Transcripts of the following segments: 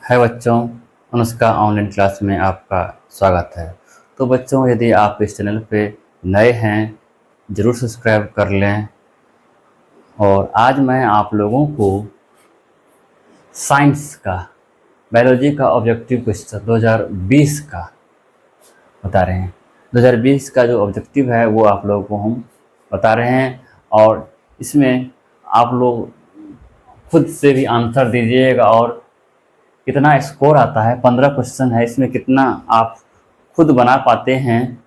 है बच्चों, Anushka online class में आपका स्वागत है। तो बच्चों, यदि आप इस चैनल पे नए हैं ज़रूर सब्सक्राइब कर लें। और आज मैं आप लोगों को साइंस का, बायोलॉजी का ऑब्जेक्टिव क्वेश्चन 2020 का बता रहे हैं। 2020 का जो ऑब्जेक्टिव है वो आप लोगों को हम बता रहे हैं, और इसमें आप लोग खुद से भी आंसर दीजिएगा। और कितना स्कोर आता है, 15 क्वेश्चन है, इसमें कितना आप खुद बना पाते हैं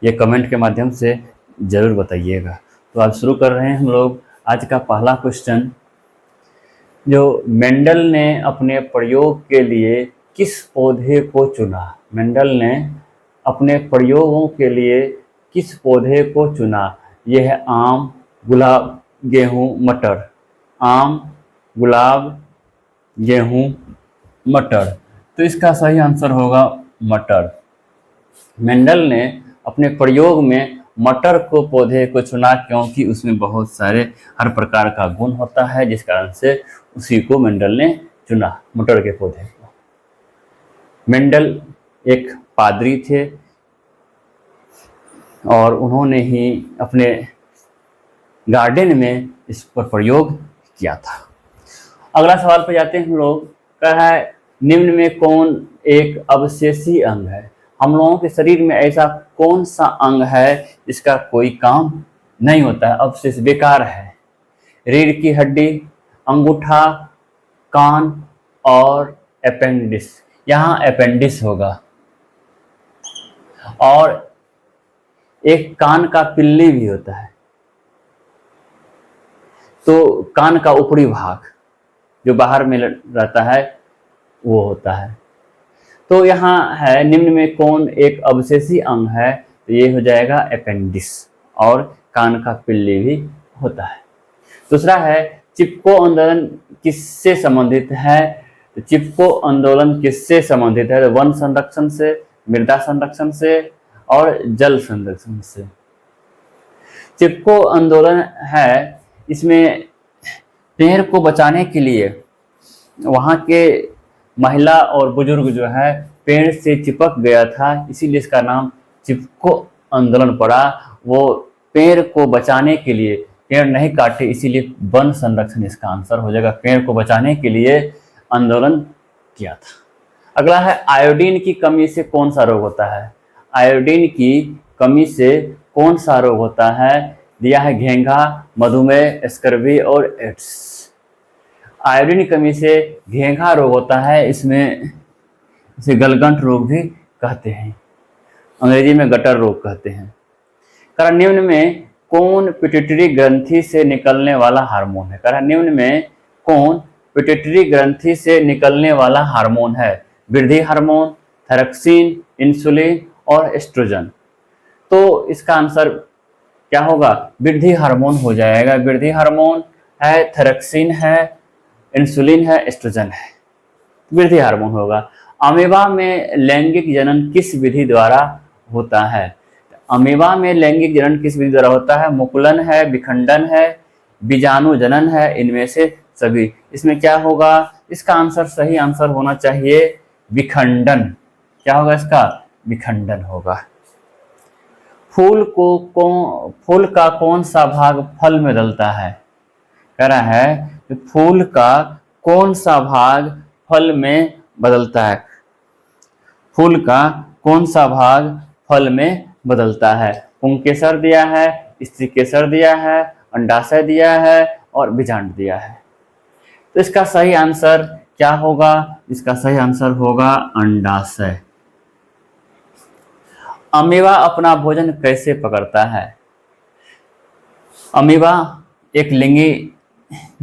ये कमेंट के माध्यम से ज़रूर बताइएगा। तो आज शुरू कर रहे हैं हम लोग आज का पहला क्वेश्चन, जो मेंडल ने अपने प्रयोग के लिए किस पौधे को चुना। मेंडल ने अपने प्रयोगों के लिए किस पौधे को चुना। यह है आम, गुलाब, गेहूं, मटर। आम, गुलाब, गेहूं, मटर। तो इसका सही आंसर होगा मटर। मेंडल ने अपने प्रयोग में मटर को पौधे को चुना, क्योंकि उसमें बहुत सारे हर प्रकार का गुण होता है, जिस कारण से उसी को मेंडल ने चुना, मटर के पौधे को। मेंडल एक पादरी थे और उन्होंने ही अपने गार्डन में इस पर प्रयोग किया था। अगला सवाल पर जाते हैं हम लोग। कहा है निम्न में कौन एक अवशेषी अंग है। हम लोगों के शरीर में ऐसा कौन सा अंग है जिसका कोई काम नहीं होता है, अवशेष, बेकार है। रीढ़ की हड्डी, अंगूठा, कान और अपेंडिस। यहाँ अपेंडिस होगा। और एक कान का पिल्ली भी होता है, तो कान का ऊपरी भाग जो बाहर में रहता है वो होता है। तो यहाँ है निम्न में कौन एक अवशेषी अंग है, तो ये हो जाएगा अपेंडिस। और कान का पिल्ली भी होता है। दूसरा है चिपको आंदोलन किससे संबंधित है। तो चिपको आंदोलन किससे संबंधित है, तो वन संरक्षण से, मृदा संरक्षण से और जल संरक्षण से। चिपको आंदोलन है, इसमें पेड़ को बचाने के लिए वहाँ के महिला और बुजुर्ग जो है पेड़ से चिपक गया था, इसीलिए इसका नाम चिपको आंदोलन पड़ा। वो पेड़ को बचाने के लिए, पेड़ नहीं काटे, इसीलिए वन संरक्षण इसका आंसर हो जाएगा। पेड़ को बचाने के लिए आंदोलन किया था। अगला है आयोडीन की कमी से कौन सा रोग होता है। आयोडीन की कमी से कौन सा रोग होता है, दिया है घेंघा, मधुमेह, स्कर्वी और एड्स। आयोडीन की कमी से घेंघा रोग होता है, इसमें इसे गलगंट रोग भी कहते हैं, अंग्रेजी में गटर रोग कहते हैं। कारण निम्न में कौन पिट्यूटरी ग्रंथि से निकलने वाला हार्मोन है। कारण निम्न में कौन पिट्यूटरी ग्रंथि से निकलने वाला हार्मोन है। वृद्धि हार्मोन, थायरॉक्सिन, इंसुलिन और एस्ट्रोजन। तो इसका आंसर क्या होगा, वृद्धि हार्मोन हो जाएगा। वृद्धि हार्मोन है, थायरॉक्सिन है, इंसुलिन है, एस्ट्रोजन है, वृद्धि हार्मोन होगा। अमीबा में लैंगिक जनन किस विधि द्वारा होता है। अमीबा में लैंगिक जनन किस विधि द्वारा होता है। मुकुलन है, विखंडन है, बीजाणु जनन है, इनमें से सभी। इसमें क्या होगा, इसका आंसर, सही आंसर होना चाहिए विखंडन। क्या होगा इसका, विखंडन होगा। फूल का कौन सा भाग फल में डलता है। कह रहा है कि फूल का कौन सा भाग फल में बदलता है। फूल का कौन सा भाग फल में बदलता है। पुंकेसर दिया है, स्त्रीकेसर दिया है, अंडाशय दिया है और बीजांड दिया है। तो इसका सही आंसर क्या होगा, इसका सही आंसर होगा अंडाशय। अमीबा अपना भोजन कैसे पकड़ता है। अमीबा एक लिंगी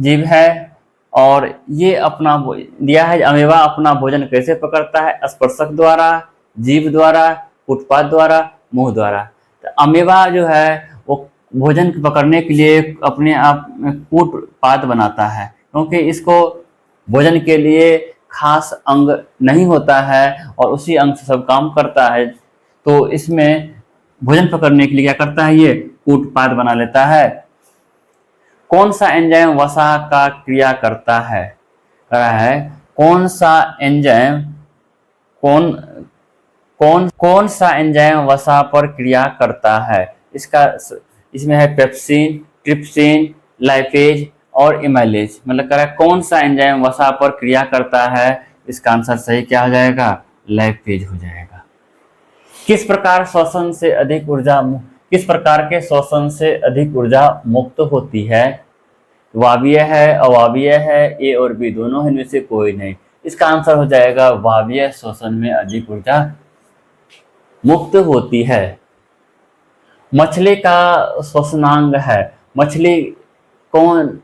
जीव है और ये अपना दिया है, अमीबा अपना भोजन कैसे पकड़ता है। स्पर्शक द्वारा, जीभ द्वारा, उत्पाद द्वारा, मुंह द्वारा। तो अमीबा जो है वो भोजन पकड़ने के लिए अपने आप में कूट पाद बनाता है, क्योंकि इसको भोजन के लिए खास अंग नहीं होता है और उसी अंग से सब काम करता है। तो इसमें भोजन पकड़ने के लिए क्या करता है, ये कूट पाद बना लेता है। कौन सा एंजाइम वसा का क्रिया करता है। कह रहा है कौन सा एंजाइम कौन कौन सा एंजाइम वसा पर क्रिया करता है? इसमें है पेप्सिन, ट्रिप्सिन, लाइपेज और इमाइलेज। मतलब कह रहा है कौन सा एंजाइम वसा पर क्रिया करता है, इसका आंसर सही क्या हो जाएगा? लाइपेज हो जाएगा। किस प्रकार के श्वसन से अधिक ऊर्जा मुक्त होती है? वायवीय है, अवायवीय है, ए और बी दोनों है, इनमें से कोई नहीं। इसका आंसर हो जाएगा वायवीय श्वसन में अधिक ऊर्जा मुक्त होती है। मछली का श्वसनांग है, मछली कौन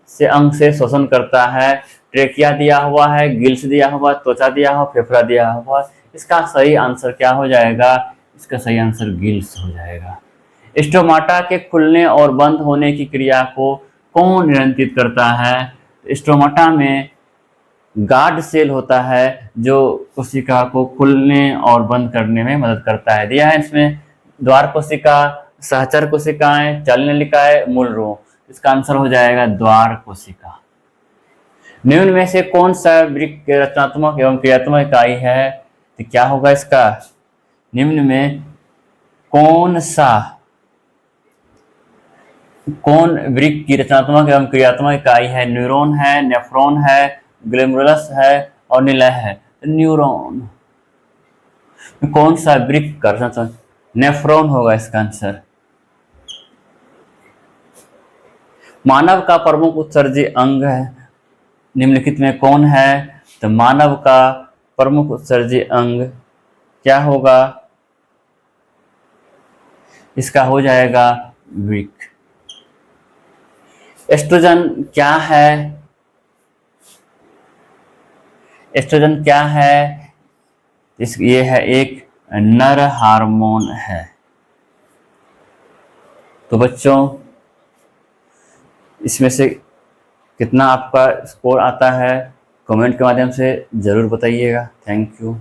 से अंग से श्वसन करता है? ट्रेकिया दिया हुआ है, गिल्स दिया हुआ, त्वचा दिया हुआ, फेफड़ा दिया हुआ। इसका सही आंसर क्या हो जाएगा? इसका सही आंसर गिल्स हो जाएगा। स्टोमाटा के खुलने और बंद होने की क्रिया को कौन नियंत्रित करता है? स्टोमाटा में गार्ड सेल होता है जो कोशिका को खुलने और बंद करने में मदद करता है। दिया है इसमें द्वार कोशिका, सहचर कोशिकाएं, चालनलिकाएं, मूलरोग। इसका आंसर हो जाएगा द्वार कोशिका। निम्न में से कौन सा वृक्क के रचनात्मक एवं क्रियात्मक इकाई है? तो क्या होगा इसका? निम्न में कौन वृक्क की रचनात्मक एवं क्रियात्मक इकाई है? न्यूरॉन है, नेफ्रॉन है, ग्लोमेरुलस है और निलय है। न्यूरॉन कौन सा वृक्क का रचनात्मक? नेफ्रॉन होगा इसका आंसर। मानव का प्रमुख उत्सर्जी अंग है निम्नलिखित में कौन है? तो मानव का प्रमुख उत्सर्जी अंग क्या होगा? इसका हो जाएगा वृक्क। एस्ट्रोजन क्या है? एस्ट्रोजन क्या है? ये है एक नर हार्मोन है। तो बच्चों इसमें से कितना आपका स्कोर आता है कमेंट के माध्यम से जरूर बताइएगा। Thank you.